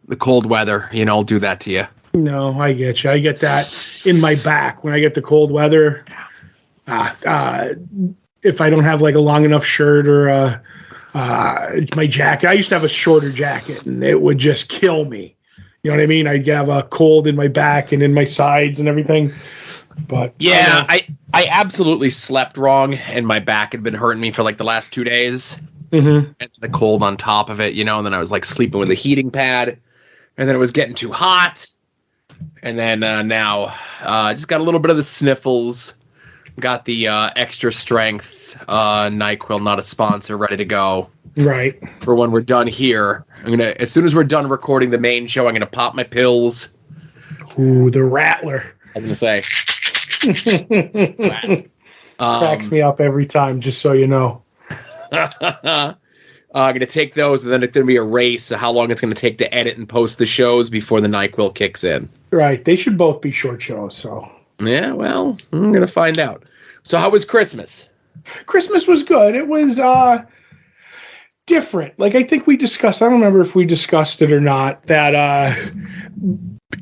the cold weather, will do that to you. No, I get you. I get that in my back when I get the cold weather. If I don't have like a long enough shirt or my jacket, I used to have a shorter jacket and it would just kill me. You know what I mean? I'd have a cold in my back and in my sides and everything. But yeah, I absolutely slept wrong and my back had been hurting me for like the last 2 days. Mm-hmm. And the cold on top of it, and then I was like sleeping with a heating pad, and then it was getting too hot. And then now just got a little bit of the sniffles. Got the extra strength NyQuil, not a sponsor, ready to go. Right. For when we're done here. As soon as we're done recording the main show, I'm gonna pop my pills. Ooh, the Rattler. I was gonna say. Cracks me up every time, just so you know. I'm going to take those, and then it's going to be a race of how long it's going to take to edit and post the shows before the NyQuil kicks in. Right. They should both be short shows, so. Yeah, well, I'm going to find out. So how was Christmas? Christmas was good. It was different. Like, I think we discussed, I don't remember if we discussed it or not, that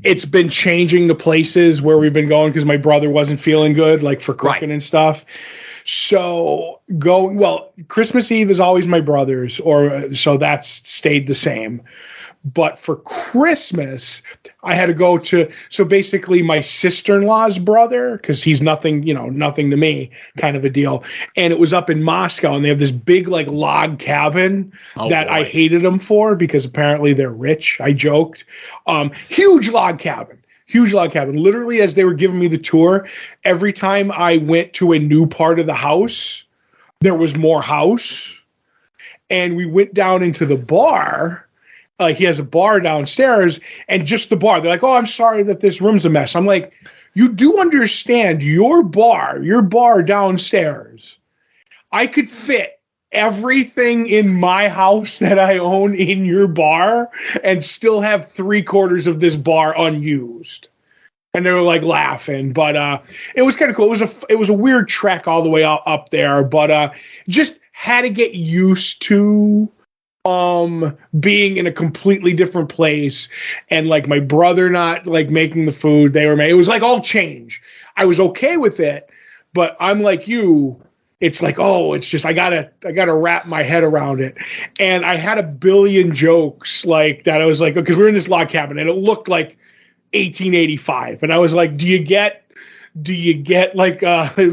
it's been changing the places where we've been going because my brother wasn't feeling good, like for cooking and stuff. So Christmas Eve is always my brother's, so that's stayed the same. But for Christmas, I had to go to, so basically my sister-in-law's brother, because he's nothing to me kind of a deal. And it was up in Moscow, and they have this big like log cabin that I hated them for because apparently they're rich. I joked. Huge log cabin. Literally, as they were giving me the tour, every time I went to a new part of the house, there was more house. And we went down into the bar. Like, he has a bar downstairs, and just the bar. They're like, oh, I'm sorry that this room's a mess. I'm like, you do understand your bar downstairs. I could fit everything in my house that I own in your bar and still have 3/4 of this bar unused. And they were like laughing, but it was kind of cool. It was a weird trek all the way up there, but just had to get used to being in a completely different place, and like my brother not like making the food they were making. It was like all change. I was okay with it, but I'm like you. It's like, it's just I gotta wrap my head around it. And I had a billion jokes like that. I was like, because we were in this log cabin and it looked like 1885, and I was like, do you get like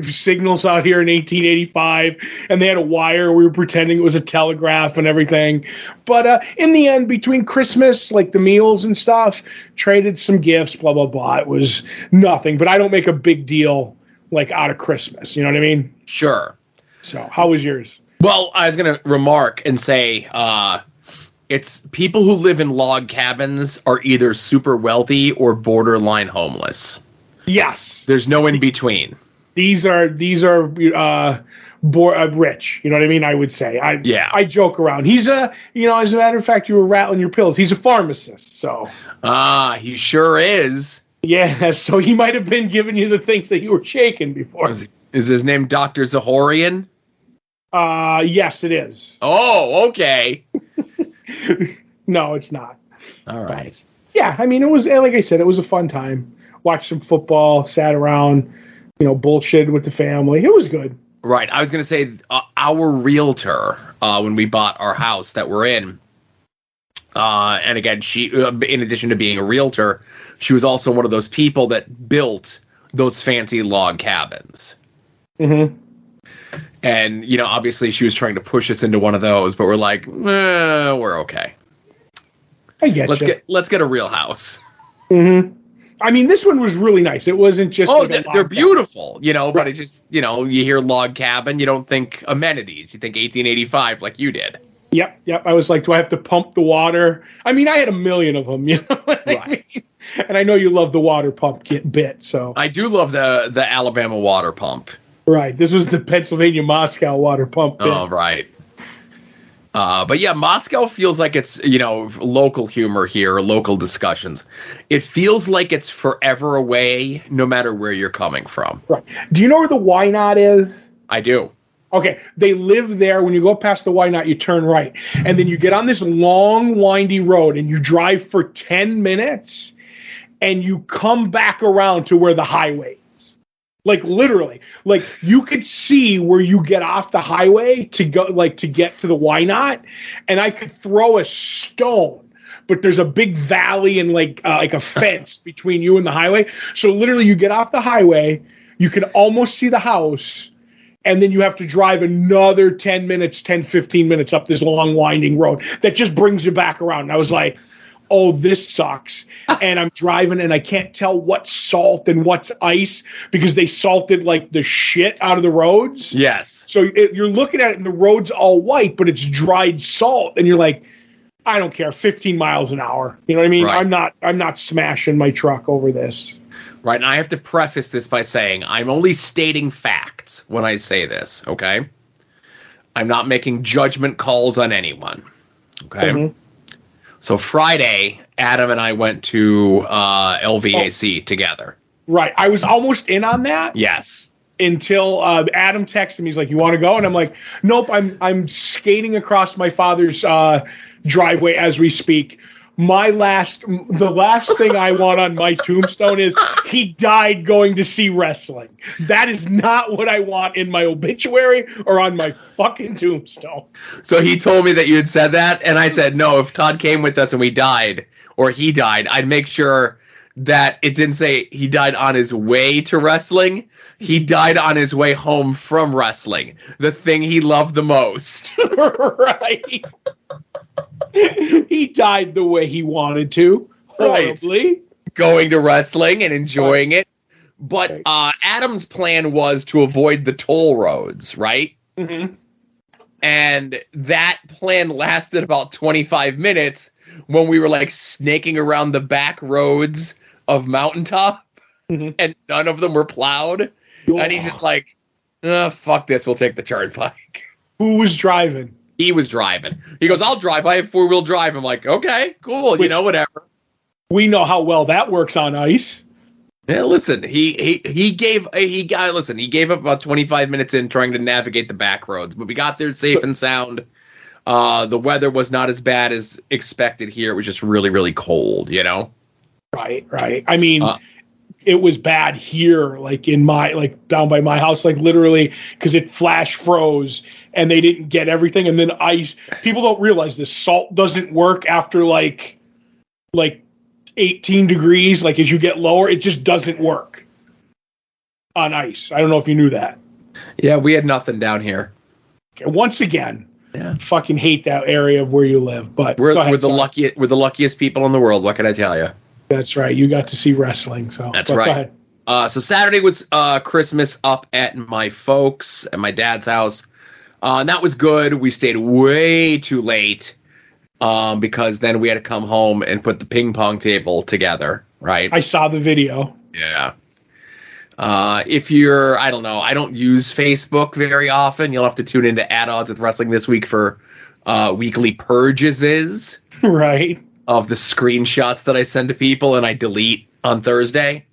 signals out here in 1885? And they had a wire. We were pretending it was a telegraph and everything. But in the end, between Christmas, like the meals and stuff, traded some gifts, blah, blah, blah. It was nothing. But I don't make a big deal like out of Christmas. You know what I mean? Sure. So how was yours? Well, I was going to remark and say it's people who live in log cabins are either super wealthy or borderline homeless. Yes. There's no in between. These are rich. You know what I mean? I would say. I joke around. He's as a matter of fact, you were rattling your pills. He's a pharmacist, so. He sure is. Yeah, so he might have been giving you the things that you were shaking before. Is his name Dr. Zahorian? Yes, it is. Oh, okay. No, it's not. All right. But, yeah, I mean, it was, like I said, it was a fun time. Watched some football, sat around, bullshit with the family. It was good. Right. I was going to say our realtor, when we bought our house that we're in, and again, she, in addition to being a realtor, she was also one of those people that built those fancy log cabins. Mm-hmm. And, obviously she was trying to push us into one of those, but we're like, we're okay. I get you. Let's get a real house. Mm-hmm. I mean, this one was really nice. It wasn't just. Oh, they're beautiful, right. But it just, you hear log cabin, you don't think amenities. You think 1885 like you did. Yep. I was like, do I have to pump the water? I mean, I had a million of them, what I mean? And I know you love the water pump bit, so. I do love the Alabama water pump. Right. This was the Pennsylvania Moscow water pump bit. Oh, right. But yeah, Moscow feels like it's, local humor here, local discussions. It feels like it's forever away, no matter where you're coming from. Right. Do you know where the Why Not is? I do. Okay, they live there. When you go past the Why Not, you turn right. And then you get on this long, windy road, and you drive for 10 minutes, and you come back around to where the highway is. Like, literally. Like, you could see where you get off the highway to go, like, to get to the Why Not, and I could throw a stone. But there's a big valley and, like a fence between you and the highway. So, literally, you get off the highway, you can almost see the house, and then you have to drive another 10 minutes, 10, 15 minutes up this long, winding road that just brings you back around. And I was like, oh, this sucks. And I'm driving, and I can't tell what's salt and what's ice because they salted, like, the shit out of the roads. Yes. So you're looking at it, and the road's all white, but it's dried salt. And you're like, I don't care, 15 miles an hour. You know what I mean? Right. I'm not smashing my truck over this. Right, and I have to preface this by saying I'm only stating facts when I say this, okay? I'm not making judgment calls on anyone, okay? Mm-hmm. So Friday, Adam and I went to LVAC together. Right, I was almost in on that. Yes. Until Adam texted me, he's like, you want to go? And I'm like, nope, I'm skating across my father's driveway as we speak. The last thing I want on my tombstone is he died going to see wrestling. That is not what I want in my obituary or on my fucking tombstone. So he told me that you had said that, and I said, no, if Todd came with us and we died, or he died, I'd make sure that it didn't say he died on his way to wrestling. He died on his way home from wrestling, the thing he loved the most. Right. He died the way he wanted to. Horribly. Right. Going to wrestling and enjoying it. But Adam's plan was to avoid the toll roads, right? Mm-hmm. And that plan lasted about 25 minutes when we were like snaking around the back roads of Mountaintop, mm-hmm. and none of them were plowed. Oh. And he's just like, fuck this, we'll take the turnpike. Who was driving? He was driving. He goes, I'll drive. I have four-wheel drive. I'm like, okay, cool. Which, whatever. We know how well that works on ice. Yeah, listen, he gave up about 25 minutes in trying to navigate the back roads, but we got there safe and sound. The weather was not as bad as expected here. It was just really, really cold, you know? Right. I mean, it was bad here, like down by my house, like literally, because it flash froze and they didn't get everything. And then ice, people don't realize this, salt doesn't work after like 18 degrees. Like as you get lower, it just doesn't work on ice. I don't know if you knew that. Yeah, we had nothing down here. Okay, once again, fucking hate that area of where you live. But we're the luckiest people in the world. What can I tell you? That's right. You got to see wrestling. So that's right. So Saturday was Christmas up at my folks at my dad's house. And that was good. We stayed way too late because then we had to come home and put the ping pong table together. Right. I saw the video. Yeah. If you're, I don't know, I don't use Facebook very often. You'll have to tune into At Odds with Wrestling this week for weekly purchases. Right. Of the screenshots that I send to people and I delete on Thursday.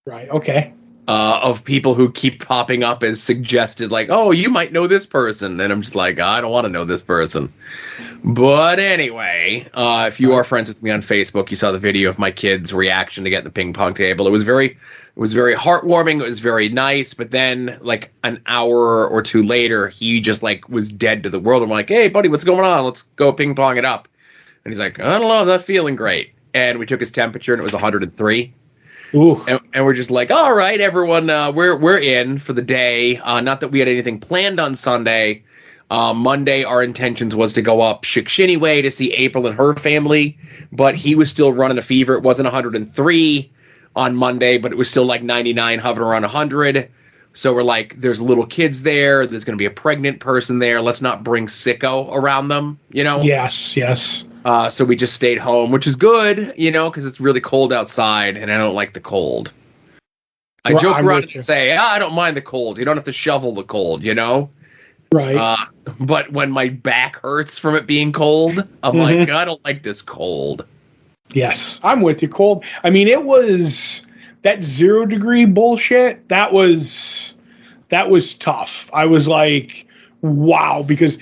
Right, okay. Of people who keep popping up as suggested, like, oh, you might know this person. And I'm just like, I don't want to know this person. But anyway, if you are friends with me on Facebook, you saw the video of my kid's reaction to get the ping pong table. It was very heartwarming. It was very nice. But then, like, an hour or two later, he just, like, was dead to the world. I'm like, hey, buddy, what's going on? Let's go ping pong it up. And he's like, I don't know, I'm not feeling great. And we took his temperature, and it was 103. Ooh. And we're just like, all right, everyone, we're in for the day. Not that we had anything planned on Sunday. Monday, our intentions was to go up Shikshini Way to see April and her family, but he was still running a fever. It wasn't 103 on Monday, but it was still like 99, hovering around 100. So we're like, there's little kids there. There's going to be a pregnant person there. Let's not bring sicko around them, you know? Yes. So we just stayed home, which is good, you know, because it's really cold outside, and I don't like the cold. I joke around and say, I don't mind the cold. You don't have to shovel the cold, you know? Right. But when my back hurts from it being cold, I'm like, I don't like this cold. Yes, I'm with you. Cold. I mean, it was that 0 degree bullshit. That was tough. I was like, wow, because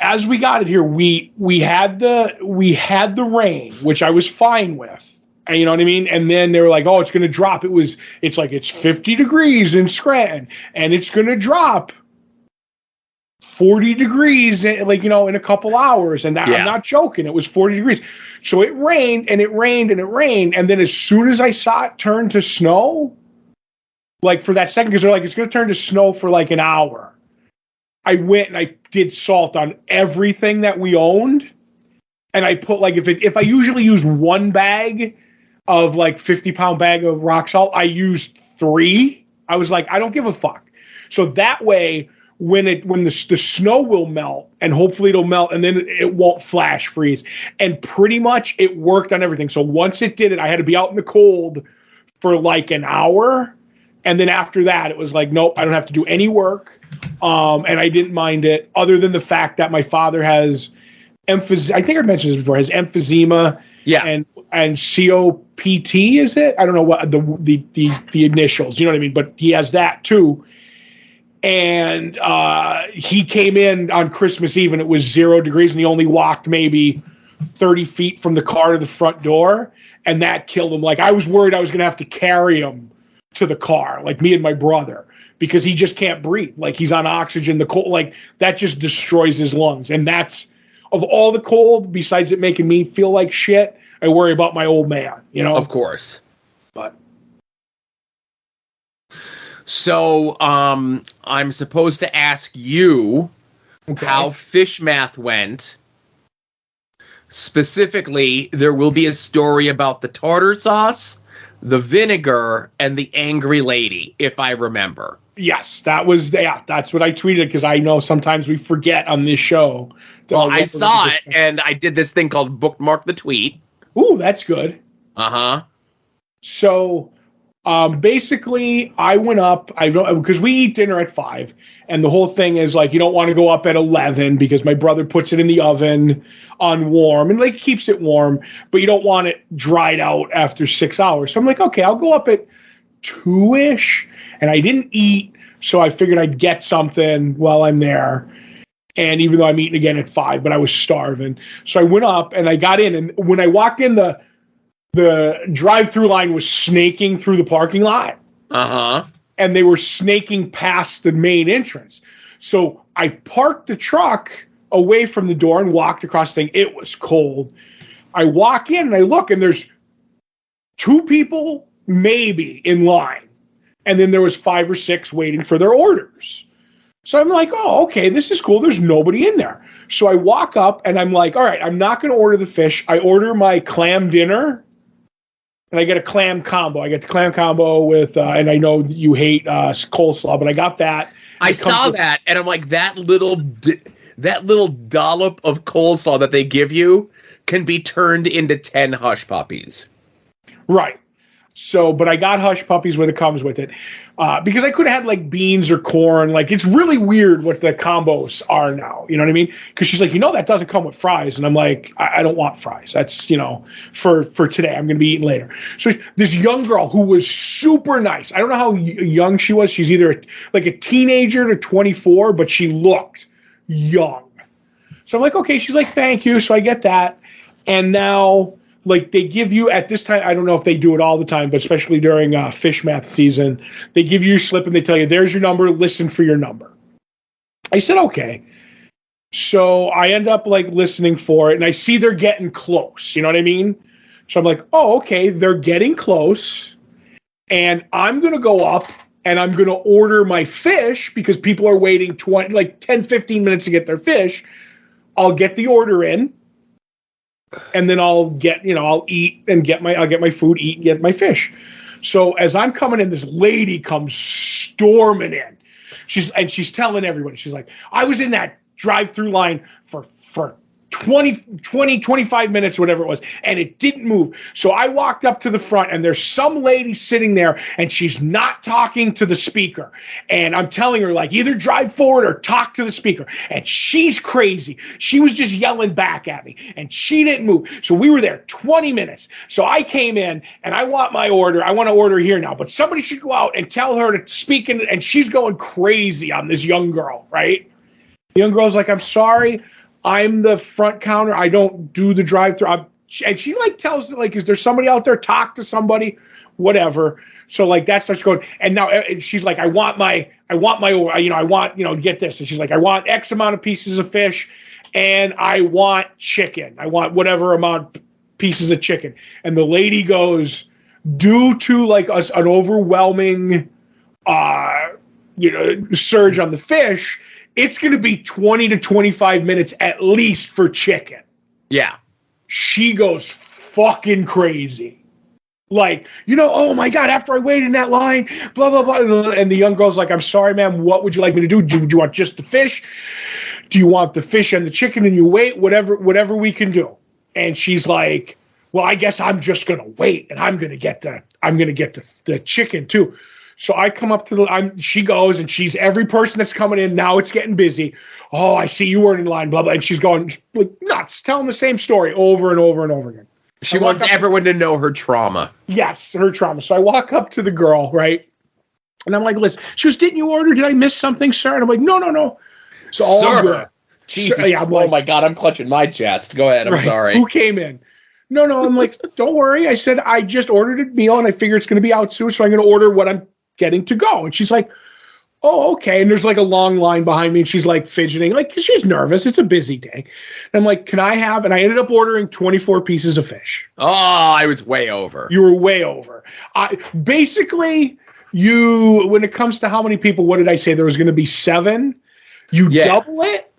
as we got it here, we had the rain, which I was fine with. And you know what I mean? And then they were like, oh, it's going to drop. It's like it's 50 degrees in Scranton, and it's going to drop 40 degrees, like, you know, in a couple hours. And I'm not joking. It was 40 degrees. So it rained and it rained and it rained. And then as soon as I saw it turn to snow, like for that second, because they're like, it's going to turn to snow for like an hour. I went and I did salt on everything that we owned. And I put like, if I usually use one bag of like 50-pound bag of rock salt, I used 3. I was like, I don't give a fuck. So that way, when the snow will melt, and hopefully it'll melt, and then it won't flash freeze. And pretty much it worked on everything. So once it did it, I had to be out in the cold for like an hour. And then after that, it was like, nope, I don't have to do any work. And I didn't mind it, other than the fact that my father has I think I mentioned this before, has emphysema. Yeah. And COPT, is it? I don't know what the initials, you know what I mean? But he has that too. And he came in on Christmas Eve and it was 0 degrees and he only walked maybe 30 feet from the car to the front door. And that killed him. Like, I was worried I was going to have to carry him to the car, like me and my brother, because he just can't breathe. Like, he's on oxygen. The cold, like, that just destroys his lungs. And that's, of all the cold, besides it making me feel like shit, I worry about my old man, you know? Of course. But so I'm supposed to ask you how fish math went. Specifically, there will be a story about the tartar sauce, the vinegar, and the angry lady, if I remember. Yes, that's what I tweeted, because I know sometimes we forget on this show. Well, I saw it, and I did this thing called bookmark the tweet. Ooh, that's good. Uh-huh. So, basically, I went up, because we eat dinner at 5, and the whole thing is, like, you don't want to go up at 11, because my brother puts it in the oven on warm, and, like, keeps it warm, but you don't want it dried out after 6 hours. So I'm like, okay, I'll go up at 2-ish, and I didn't eat, so I figured I'd get something while I'm there. And even though I'm eating again at 5, but I was starving. So I went up and I got in, and when I walked in, the drive-through line was snaking through the parking lot. Uh-huh. And they were snaking past the main entrance. So I parked the truck away from the door and walked across the thing. It was cold. I walk in and I look, and there's 2 people maybe in line. And then there was 5 or 6 waiting for their orders. So I'm like, oh, okay, this is cool. There's nobody in there. So I walk up and I'm like, all right, I'm not going to order the fish. I order my clam dinner and I get a clam combo. I get the clam combo with, and I know you hate coleslaw, but I got that. I saw that and I'm like, that little dollop of coleslaw that they give you can be turned into 10 hush puppies. Right. So, but I got hush puppies when it comes with it, because I could have had like beans or corn. Like, it's really weird what the combos are now. You know what I mean? Because she's like, that doesn't come with fries, and I'm like, I don't want fries. That's for today. I'm going to be eating later. So this young girl who was super nice. I don't know how young she was. She's either like a teenager to 24, but she looked young. So I'm like, okay. She's like, thank you. So I get that, and now, like, they give you at this time, I don't know if they do it all the time, but especially during fish math season, they give you a slip and they tell you, there's your number, listen for your number. I said, okay. So I end up like listening for it, and I see they're getting close. You know what I mean? So I'm like, oh, okay, they're getting close, and I'm going to go up and I'm going to order my fish because people are waiting 10, 15 minutes to get their fish. I'll get the order in. And then I'll get, I'll eat and I'll get my food, eat and get my fish. So as I'm coming in, this lady comes storming in. She's telling everybody, she's like, I was in that drive-through line for 25 minutes, whatever it was, and it didn't move. So I walked up to the front, and there's some lady sitting there, and she's not talking to the speaker. And I'm telling her, like, either drive forward or talk to the speaker. And she's crazy. She was just yelling back at me, and she didn't move. So we were there 20 minutes. So I came in, and I want my order. I want to order here now. But somebody should go out and tell her to speak, and she's going crazy on this young girl, right? The young girl's like, I'm sorry, I'm the front counter. I don't do the drive-thru. And she like tells like, is there somebody out there? Talk to somebody, whatever. So like that starts going. And now she's like, I want, get this. And she's like, I want X amount of pieces of fish, and I want chicken. I want whatever amount pieces of chicken. And the lady goes, due to like an overwhelming, surge on the fish, it's going to be 20 to 25 minutes at least for chicken. Yeah. She goes fucking crazy. Like, oh my God, after I waited in that line, blah, blah, blah. And the young girl's like, I'm sorry, ma'am. What would you like me to do? Do you want just the fish? Do you want the fish and the chicken and you wait? Whatever we can do. And she's like, well, I guess I'm just going to wait, and I'm going to get the chicken too. So I come up to she goes, and she's every person that's coming in. Now it's getting busy. Oh, I see you weren't in line, blah, blah. And she's going like nuts, telling the same story over and over and over again. She wants everyone to know her trauma. Yes, her trauma. So I walk up to the girl, right? And I'm like, listen, she goes, didn't you order? Did I miss something, sir? And I'm like, no. So all good. Jesus, oh my God, I'm clutching my chest. Go ahead, I'm sorry. Who came in? No, I'm like, don't worry. I said, I just ordered a meal, and I figure it's going to be out soon, so I'm going to order what I'm getting to go. And she's like, oh, okay. And there's like a long line behind me, and she's like fidgeting, like, 'cause she's nervous. It's a busy day. And I'm like, can I have, and I ended up ordering 24 pieces of fish. Oh, I was way over. You were way over. Basically, when it comes to how many people, what did I say? There was going to be 7. You double it,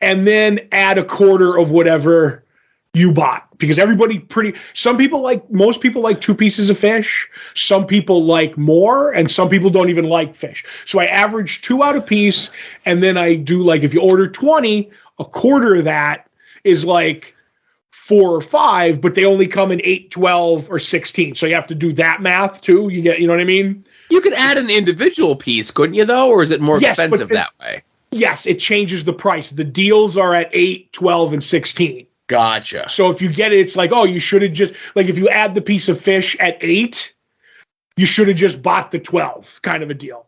and then add a quarter of whatever you bought, because most people like 2 pieces of fish. Some people like more, and some people don't even like fish. So I average 2 out a piece, and then I do like, if you order 20, a quarter of that is like 4 or 5, but they only come in 8, 12, or 16. So you have to do that math too. You know what I mean? You could add an individual piece, couldn't you though? Or is it more expensive that way? Yes, it changes the price. The deals are at 8, 12, and 16. Gotcha. So if you get it, it's like, oh, you should have just, like, if you add the piece of fish at 8, you should have just bought the 12, kind of a deal.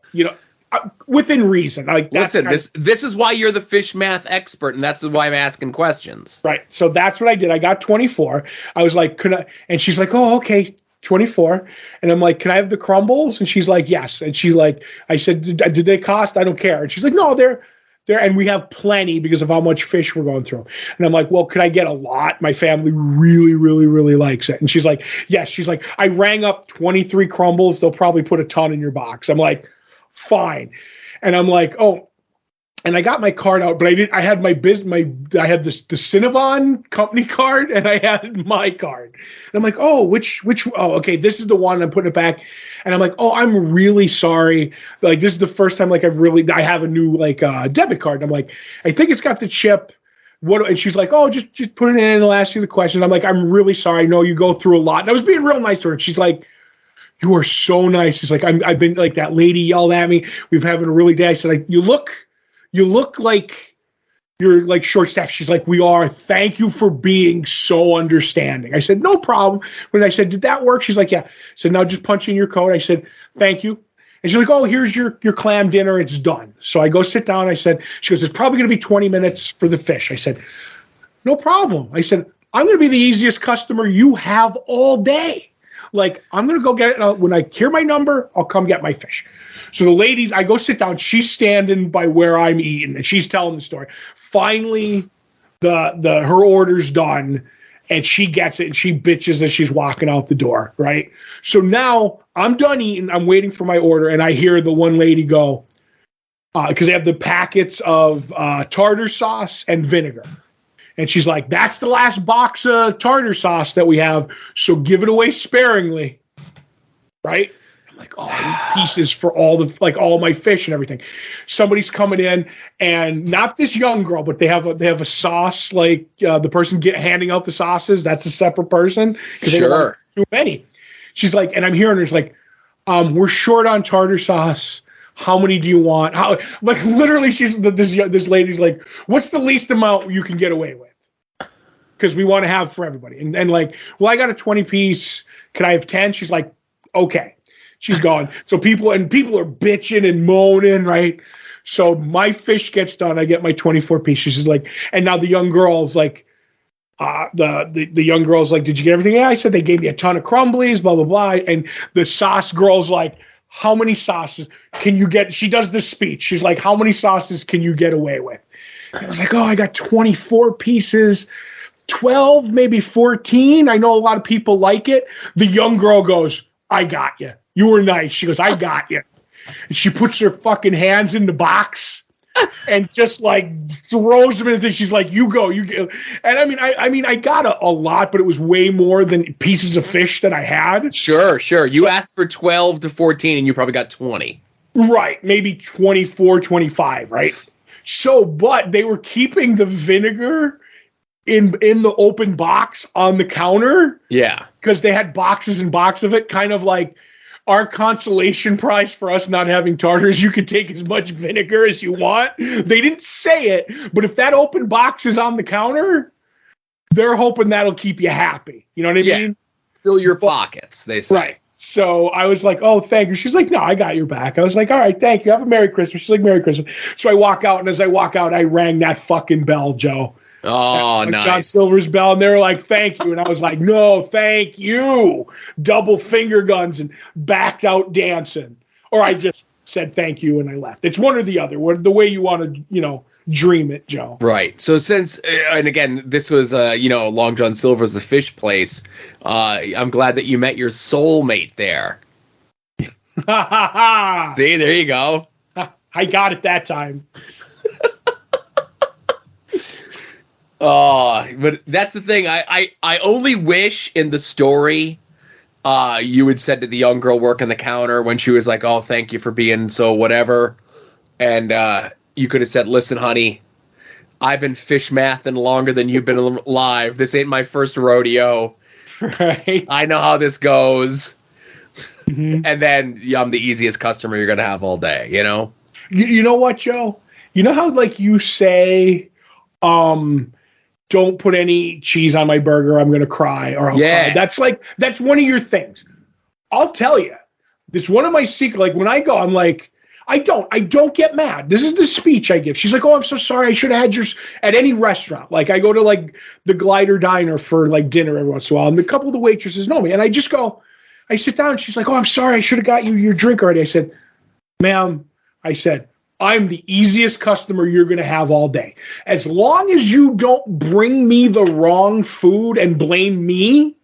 Within reason. Like, listen, this is why you're the fish math expert, and that's why I'm asking questions. Right. So that's what I did. I got 24. I was like, could I? And she's like, oh, okay, 24. And I'm like, can I have the crumbles? And she's like, yes. And she's like, I said, did they cost? I don't care. And she's like, no, they're there, and we have plenty because of how much fish we're going through. And I'm like, well, could I get a lot? My family really, really, really likes it. And she's like, yes. She's like, I rang up 23 crumbles. They'll probably put a ton in your box. I'm like, fine. And I'm like, oh, and I got my card out, but I had my I had the Cinnabon company card, and I had my card. And I'm like, oh, okay, this is the one. I'm putting it back. And I'm like, oh, I'm really sorry. Like, this is the first time, like, I have a new, like, debit card. And I'm like, I think it's got the chip. And she's like, oh, just put it in and I'll ask you the questions. I'm like, I'm really sorry. I know you go through a lot. And I was being real nice to her. And she's like, you are so nice. She's like, I've been, like, that lady yelled at me. We've having a really day. I said, like, you look like you're, like, short-staffed. She's like, we are. Thank you for being so understanding. I said, no problem. When I said, did that work? She's like, yeah. I said, now just punch in your code. I said, thank you. And she's like, oh, here's your clam dinner. It's done. So I go sit down. I said, she goes, it's probably going to be 20 minutes for the fish. I said, no problem. I said, I'm going to be the easiest customer you have all day. Like, I'm going to go get it. When I hear my number, I'll come get my fish. So the ladies, I go sit down. She's standing by where I'm eating, and she's telling the story. Finally, her order's done, and she gets it, and she bitches as she's walking out the door, right? So now I'm done eating. I'm waiting for my order, and I hear the one lady go, because they have the packets of tartar sauce and vinegar. And she's like, that's the last box of tartar sauce that we have, so give it away sparingly, right? I'm like, oh, I need pieces for all my fish and everything. Somebody's coming in, and not this young girl, but they have a sauce, like the person handing out the sauces. That's a separate person because they don't want too many. She's like, and I'm hearing her, like, we're short on tartar sauce. How many do you want? Like, literally, this lady's like, what's the least amount you can get away with? Because we want to have for everybody. And like, well, I got a 20 piece. Can I have 10? She's like, okay. She's gone. So people are bitching and moaning, right? So my fish gets done. I get my 24 piece. She's like, and now the young girl's like, the young girl's like, did you get everything? Yeah, I said they gave me a ton of crumblies, blah, blah, blah. And the sauce girl's like, how many sauces can you get? She does this speech. She's like, how many sauces can you get away with? And I was like, oh, I got 24 pieces, 12, maybe 14. I know a lot of people like it. The young girl goes, I got you. You were nice. She goes, I got you. And she puts her fucking hands in the box and just like throws them in the thing. She's like, you go. And I mean, I got a lot, but it was way more than pieces of fish that I had. Sure. You asked for 12 to 14 and you probably got 20. Right. Maybe 24, 25, right? So, but they were keeping the vinegar in the open box on the counter. Yeah. Because they had boxes and boxes of it, kind of like our consolation prize for us not having tartars. You could take as much vinegar as you want. They didn't say it, but if that open box is on the counter, they're hoping that'll keep you happy. You know what I mean? Fill your pockets, they say. Right. So I was like, oh, thank you. She's like, no, I got your back. I was like, all right, thank you. Have a Merry Christmas. She's like, Merry Christmas. So I walk out, and as I walk out, I rang that fucking bell, Joe. Oh, nice. John Silver's bell, and they were like, thank you. And I was like, no, thank you. Double finger guns and backed out dancing. Or I just said thank you and I left. It's one or the other. The way you want to, dream it, Joe. Right. So since, and again, this was, Long John Silver's the fish place. I'm glad that you met your soulmate there. See, there you go. I got it that time. Oh, but that's the thing. I only wish in the story you had said to the young girl working the counter when she was like, oh, thank you for being so whatever. And you could have said, listen, honey, I've been fish mathing longer than you've been alive. This ain't my first rodeo. Right. I know how this goes. Mm-hmm. And then I'm the easiest customer you're going to have all day, You know what, Joe? You know how, like, you say, don't put any cheese on my burger, I'm going to cry. Or I'll cry. That's one of your things. I'll tell you. It's one of my secrets. Like, when I go, I'm like, I don't get mad. This is the speech I give. She's like, oh, I'm so sorry. I should have had yours at any restaurant. Like, I go to, like, the Glider Diner for, like, dinner every once in a while. And a couple of the waitresses know me. And I just go, I sit down. And she's like, oh, I'm sorry. I should have got you your drink already. I said, ma'am, I'm the easiest customer you're going to have all day. As long as you don't bring me the wrong food and blame me,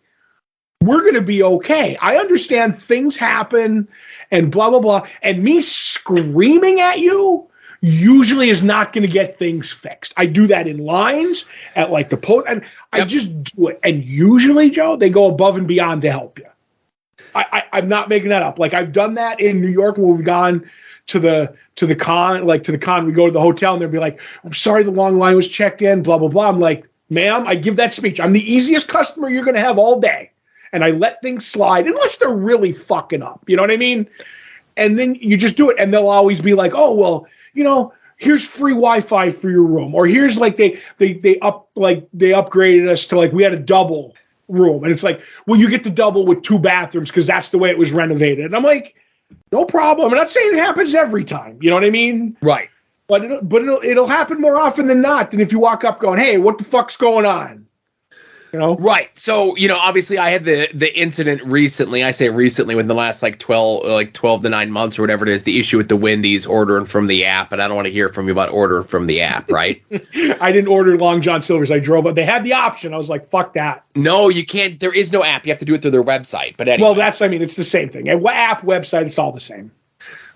we're going to be okay. I understand things happen and blah, blah, blah. And me screaming at you usually is not going to get things fixed. I do that in lines at like the post, and I just do it. And usually, Joe, they go above and beyond to help you. I'm not making that up. Like, I've done that in New York when we've gone to the con, we go to the hotel and they'll be like, I'm sorry, the long line was checked in, blah, blah, blah. I'm like, ma'am, I give that speech. I'm the easiest customer you're going to have all day. And I let things slide unless they're really fucking up. You know what I mean? And then you just do it. And they'll always be like, oh, well, here's free Wi-Fi for your room. Or here's like they upgraded us to, like, we had a double room. And it's like, well, you get the double with 2 bathrooms because that's the way it was renovated. And I'm like, no problem. I'm not saying it happens every time. You know what I mean? Right. But it'll happen more often than not than if you walk up going, hey, what the fuck's going on? Right. So, obviously I had the incident recently. I say recently within the last 12 to 9 months or whatever it is, the issue with the Wendy's ordering from the app. And I don't want to hear from you about ordering from the app, right? I didn't order Long John Silver's. I drove up. They had the option. I was like, fuck that. No, you can't. There is no app. You have to do it through their website. But anyway. Well, it's the same thing. App, website, it's all the same.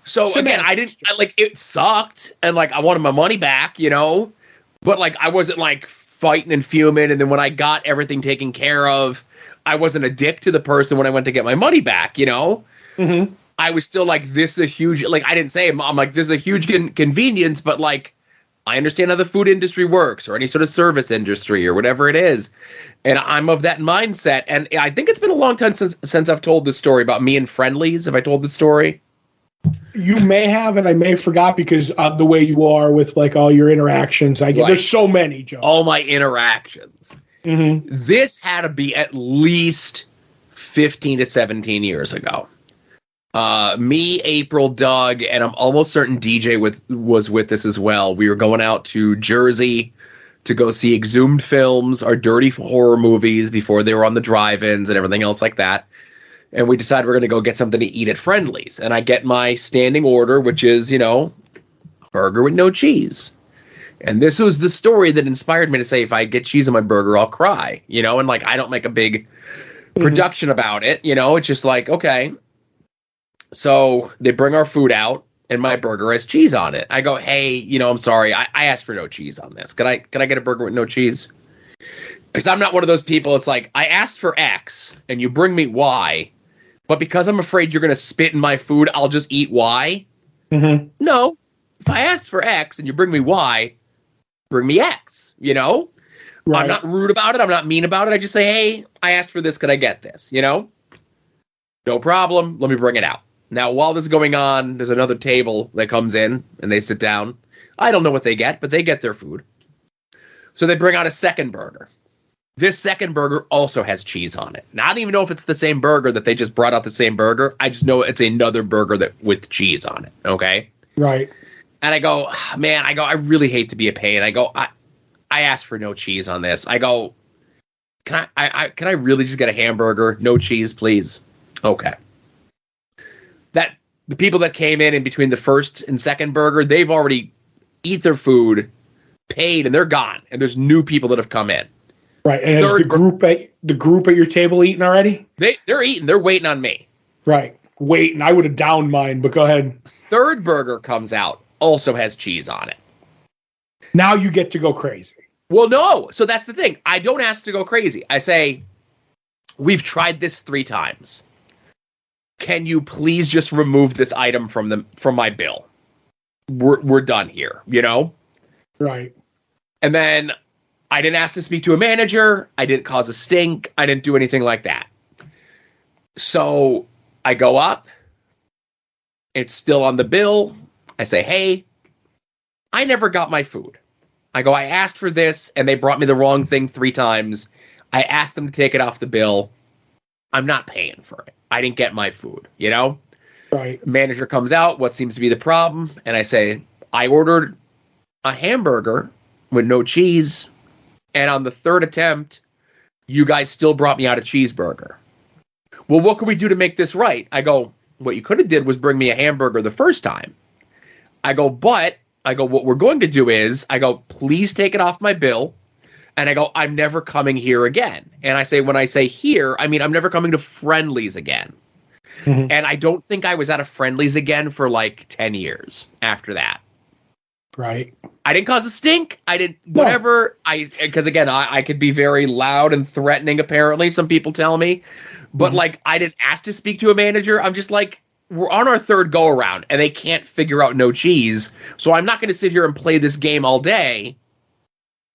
So again, it sucked. And I wanted my money back, but I wasn't fighting and fuming, and then when I got everything taken care of, I wasn't a dick to the person when I went to get my money back, Mm-hmm. I was still like, this is a huge, I didn't say, I'm like, this is a huge convenience, but I understand how the food industry works, or any sort of service industry, or whatever it is, and I'm of that mindset, and I think it's been a long time since I've told this story about me and Friendlies. Have I told the story? You may have, and I may have forgot because of the way you are with all your interactions. I get There's so many, Joe. All my interactions. Mm-hmm. This had to be at least 15 to 17 years ago. Me, April, Doug, and I'm almost certain DJ was with us as well. We were going out to Jersey to go see Exhumed Films, our dirty horror movies before they were on the drive-ins and everything else like that. And we decided we're going to go get something to eat at Friendly's. And I get my standing order, which is, burger with no cheese. And this was the story that inspired me to say, if I get cheese on my burger, I'll cry, and like, I don't make a big production about it. It's just like, okay. So they bring our food out and my burger has cheese on it. I go, hey, I'm sorry. I asked for no cheese on this. Can I get a burger with no cheese? Because I'm not one of those people. It's like, I asked for X and you bring me Y, but because I'm afraid you're going to spit in my food, I'll just eat Y. Mm-hmm. No, if I asked for X and you bring me Y, bring me X, Right. I'm not rude about it. I'm not mean about it. I just say, hey, I asked for this. Could I get this? No problem. Let me bring it out. Now, while this is going on, there's another table that comes in and they sit down. I don't know what they get, but they get their food. So they bring out a second burger. This second burger also has cheese on it. Now, I don't even know if it's the same burger that they just brought out the same burger. I just know it's another burger with cheese on it. Okay. Right. And I go, man, I really hate to be a pain. I go, I asked for no cheese on this. I go, can I really just get a hamburger? No cheese, please. Okay. That the people that came in between the first and second burger, they've already eat their food, paid, and they're gone. And there's new people that have come in. Right. And is the group at your table eating already? They're eating. They're waiting on me. Right. Waiting. I would have downed mine, but go ahead. Third burger comes out, also has cheese on it. Now you get to go crazy. Well, no. So that's the thing. I don't ask to go crazy. I say, we've tried this 3 times. Can you please just remove this item from my bill? We're done here, Right. And then I didn't ask to speak to a manager. I didn't cause a stink. I didn't do anything like that. So I go up. It's still on the bill. I say, hey, I never got my food. I go, I asked for this, and they brought me the wrong thing 3 times. I asked them to take it off the bill. I'm not paying for it. I didn't get my food, Right. Manager comes out. What seems to be the problem? And I say, I ordered a hamburger with no cheese. And on the 3rd attempt, you guys still brought me out a cheeseburger. Well, what can we do to make this right? I go, what you could have did was bring me a hamburger the first time. I go, what we're going to do is, please take it off my bill. And I go, I'm never coming here again. And I say, when I say here, I mean, I'm never coming to Friendly's again. Mm-hmm. And I don't think I was at a Friendly's again for like 10 years after that. Right. I didn't cause a stink. I didn't, whatever. Because again, I could be very loud and threatening, apparently, some people tell me. But I didn't ask to speak to a manager. I'm just like, we're on our 3rd go around and they can't figure out no cheese. So I'm not going to sit here and play this game all day.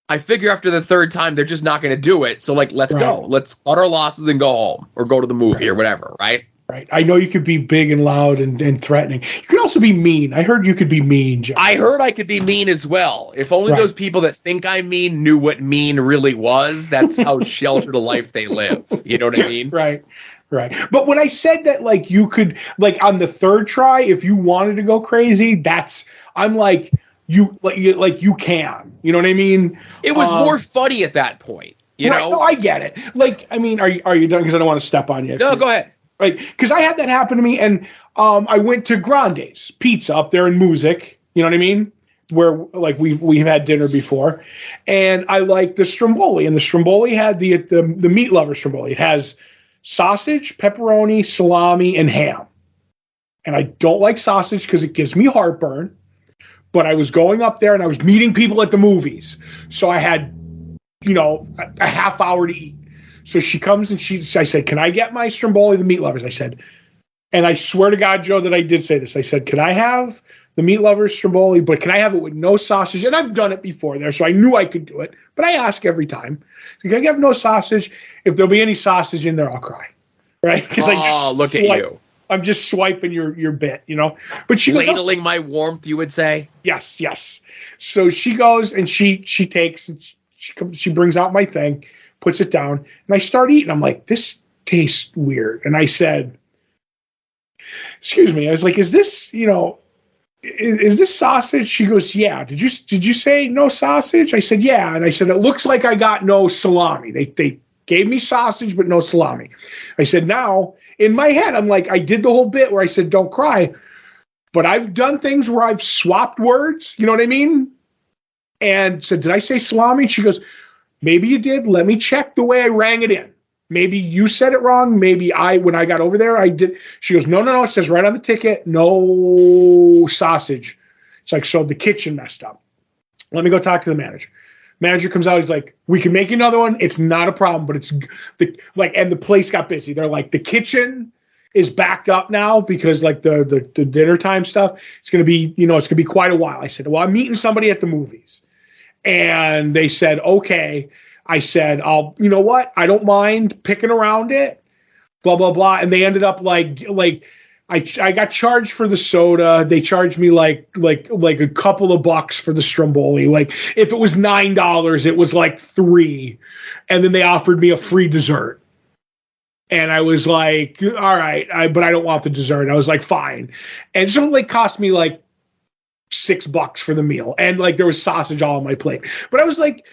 I figure after the 3rd time, they're just not going to do it. So, let's go. Let's cut our losses and go home or go to the movie or whatever, right? Right. I know you could be big and loud and threatening. You could also be mean. I heard you could be mean, Joe. I heard I could be mean as well. If only those people that think I'm mean knew what mean really was. That's how sheltered a life they live. You know what I mean? Right. Right. But when I said that, you could, on the 3rd try, if you wanted to go crazy, I'm like, you can, you know what I mean? It was more funny at that point, you know? No, I get it. Are you done? Because I don't want to step on you. No, go ahead. Right. Because I had that happen to me, and I went to Grande's Pizza up there in Music, you know what I mean? Where we've had dinner before, and I like the stromboli, and the stromboli had the meat lover stromboli. It has sausage, pepperoni, salami, and ham. And I don't like sausage because it gives me heartburn. But I was going up there and I was meeting people at the movies. So I had, a half hour to eat. So she comes and I said, can I get my stromboli, the meat lovers? I said, and I swear to God, Joe, that I did say this. I said, can I have the meat lovers stromboli, but can I have it with no sausage? And I've done it before there, so I knew I could do it. But I ask every time. So can I have no sausage? If there'll be any sausage in there, I'll cry. Right? Because look at you. I'm just swiping your bit, But she goes, ladling my warmth, you would say. Yes. So she goes and she takes and she brings out my thing, puts it down, and I start eating. I'm like, this tastes weird. And I said, excuse me. I was like, is this, is this sausage? She goes, yeah. Did you say no sausage? I said, yeah. And I said, it looks like I got no salami. They gave me sausage, but no salami. I said, now in my head, I'm like, I did the whole bit where I said, don't cry, but I've done things where I've swapped words. You know what I mean? And said, did I say salami? And she goes, maybe you did. Let me check the way I rang it in. Maybe you said it wrong. Maybe when I got over there, I did. She goes, no. It says right on the ticket, no sausage. It's like, so the kitchen messed up. Let me go talk to the manager. Manager comes out. He's like, we can make another one. It's not a problem, but it's and the place got busy. They're like, the kitchen is backed up now because like the dinner time stuff. It's going to be, it's going to be quite a while. I said, well, I'm meeting somebody at the movies. And they said, okay. I said, you know what? I don't mind picking around it, blah, blah, blah. And they ended up like I got charged for the soda. They charged me like a couple of bucks for the Stromboli. Like if it was $9, it was like $3. And then they offered me a free dessert. And I was like, all right, but I don't want the dessert. I was like, fine. And so it like cost me like $6 for the meal. And like there was sausage all on my plate. But I was like,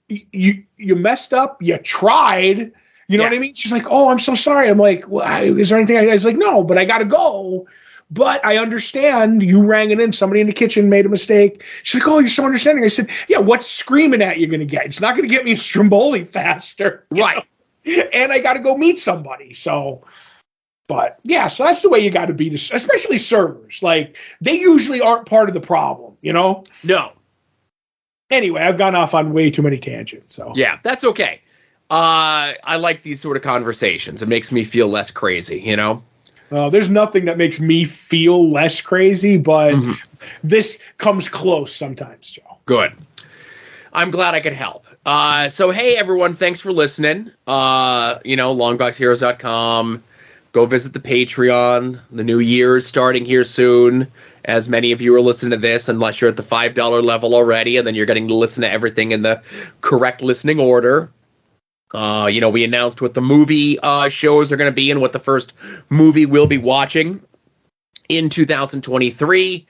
you messed up. You tried. You know what I mean? She's like, oh, I'm so sorry. I'm like, well, is there anything? I was like, no, but I got to go. But I understand you rang it in. Somebody in the kitchen made a mistake. She's like, oh, you're so understanding. I said, yeah, what's screaming at you going to get? It's not going to get me a Stromboli faster. Right. And I got to go meet somebody. So, but yeah, so that's the way you got to be, especially servers. Like they usually aren't part of the problem, No. Anyway, I've gone off on way too many tangents. So yeah, that's okay. I like these sort of conversations. It makes me feel less crazy, There's nothing that makes me feel less crazy, but this comes close sometimes, Joe. Good. I'm glad I could help. So, hey, everyone, thanks for listening. Longboxheroes.com. Go visit the Patreon. The new year is starting here soon. As many of you are listening to this, unless you're at the $5 level already, and then you're getting to listen to everything in the correct listening order. We announced what the movie shows are going to be and what the first movie we'll be watching in 2023.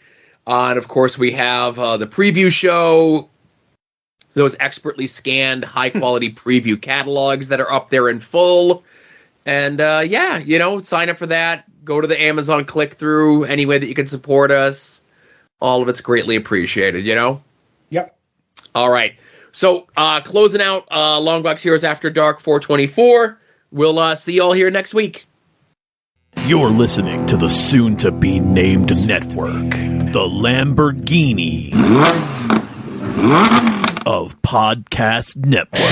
And, of course, we have the preview show, those expertly scanned, high-quality preview catalogs that are up there in full. And, sign up for that. Go to the Amazon click-through, any way that you can support us. All of it's greatly appreciated, Yep. All right. So, closing out Longbox Heroes After Dark 424. We'll see you all here next week. You're listening to the soon-to-be-named network, the Lamborghini of podcast networks.